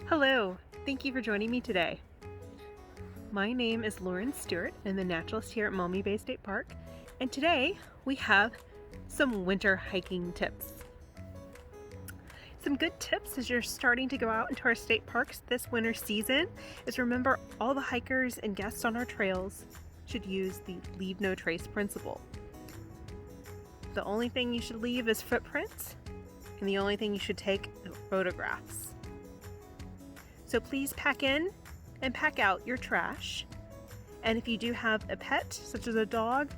Hello, thank you for joining me today. My name is Lauren Stewart. I'm the naturalist here at Maumee Bay State Park, and today we have some winter hiking tips. Some good tips as you're starting to go out into our state parks this winter season is remember all the hikers and guests on our trails should use the leave no trace principle. The only thing you should leave is footprints, and the only thing you should take are photographs. So please pack in and pack out your trash. And if you do have a pet, such as a dog,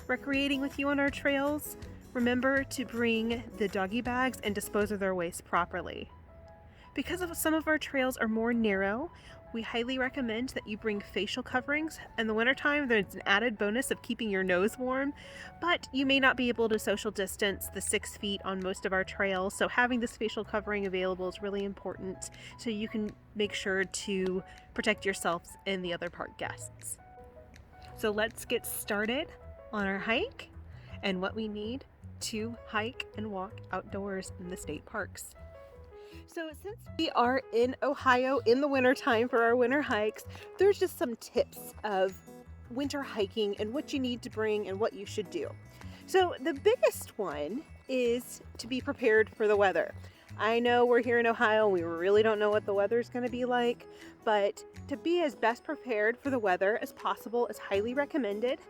recreating with you on our trails, remember to bring the doggy bags and dispose of their waste properly. Because some of our trails are more narrow, we highly recommend that you bring facial coverings. In the wintertime, there's an added bonus of keeping your nose warm, but you may not be able to social distance the 6 feet on most of our trails, so having this facial covering available is really important so you can make sure to protect yourselves and the other park guests. So let's get started on our hike and what we need to hike and walk outdoors in the state parks. So since we are in Ohio in the wintertime for our winter hikes, there's just some tips of winter hiking and what you need to bring and what you should do. So the biggest one is to be prepared for the weather. I know we're here in Ohio, we really don't know what the weather is going to be like, but to be as best prepared for the weather as possible is highly recommended.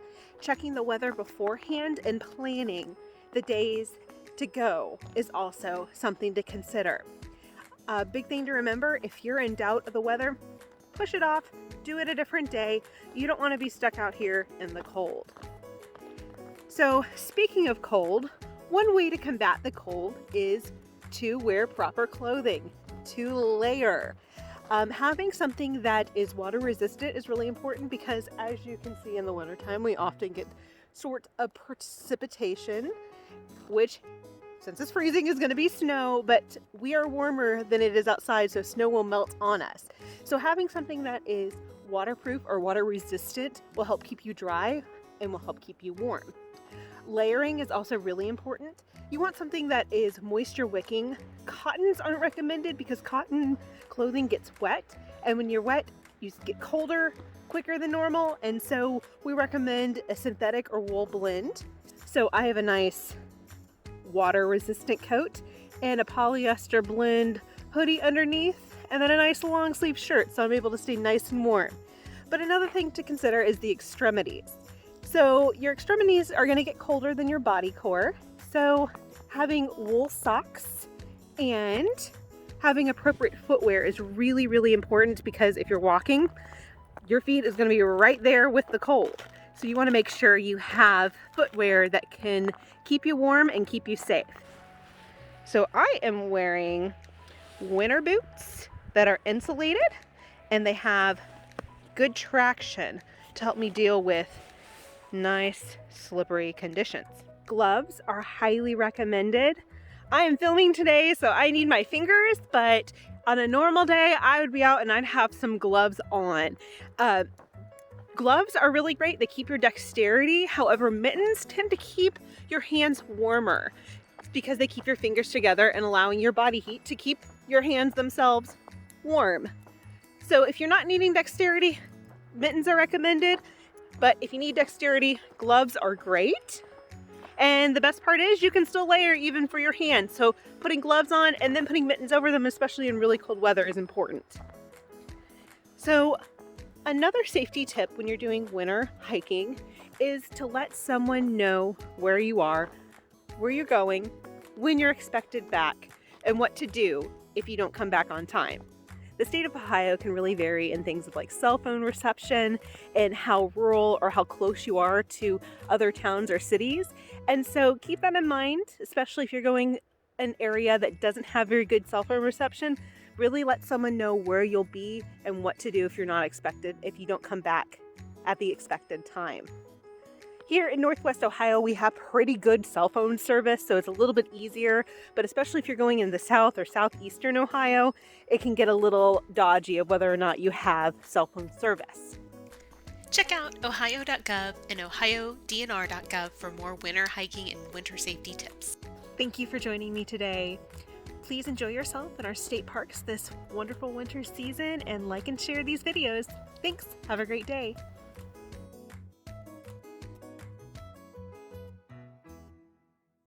Checking the weather beforehand and planning the days to go is also something to consider. A big thing to remember, if you're in doubt of the weather, push it off, do it a different day. You don't want to be stuck out here in the cold. So speaking of cold, one way to combat the cold is to wear proper clothing, to layer. Having something that is water resistant is really important because as you can see in the wintertime, we often get sort of precipitation, which since it's freezing is going to be snow, but we are warmer than it is outside, so snow will melt on us. So having something that is waterproof or water resistant will help keep you dry and will help keep you warm. Layering is also really important. You want something that is moisture wicking. Cottons aren't recommended because cotton clothing gets wet, and when you're wet, you get colder quicker than normal, and so we recommend a synthetic or wool blend. So I have a nice water resistant coat and a polyester blend hoodie underneath, and then a nice long sleeve shirt so I'm able to stay nice and warm. But another thing to consider is the extremities. So your extremities are going to get colder than your body core, so having wool socks and having appropriate footwear is really, really important because if you're walking, your feet is going to be right there with the cold. So you want to make sure you have footwear that can keep you warm and keep you safe. So I am wearing winter boots that are insulated and they have good traction to help me deal with nice slippery conditions. Gloves are highly recommended. I am filming today, so I need my fingers, but on a normal day, I would be out and I'd have some gloves on. Gloves are really great. They keep your dexterity. However, mittens tend to keep your hands warmer because they keep your fingers together and allowing your body heat to keep your hands themselves warm. So if you're not needing dexterity, mittens are recommended. But if you need dexterity, gloves are great. And the best part is you can still layer even for your hands. So putting gloves on and then putting mittens over them, especially in really cold weather, is important. So another safety tip when you're doing winter hiking is to let someone know where you are, where you're going, when you're expected back, and what to do if you don't come back on time. The state of Ohio can really vary in things like cell phone reception and how rural or how close you are to other towns or cities. And so keep that in mind, especially if you're going an area that doesn't have very good cell phone reception. Really let someone know where you'll be and what to do if you're not expected, if you don't come back at the expected time. Here in Northwest Ohio, we have pretty good cell phone service, so it's a little bit easier, but especially if you're going in the south or southeastern Ohio, it can get a little dodgy of whether or not you have cell phone service. Check out ohio.gov and ohiodnr.gov for more winter hiking and winter safety tips. Thank you for joining me today. Please enjoy yourself in our state parks this wonderful winter season and like and share these videos. Thanks. Have a great day.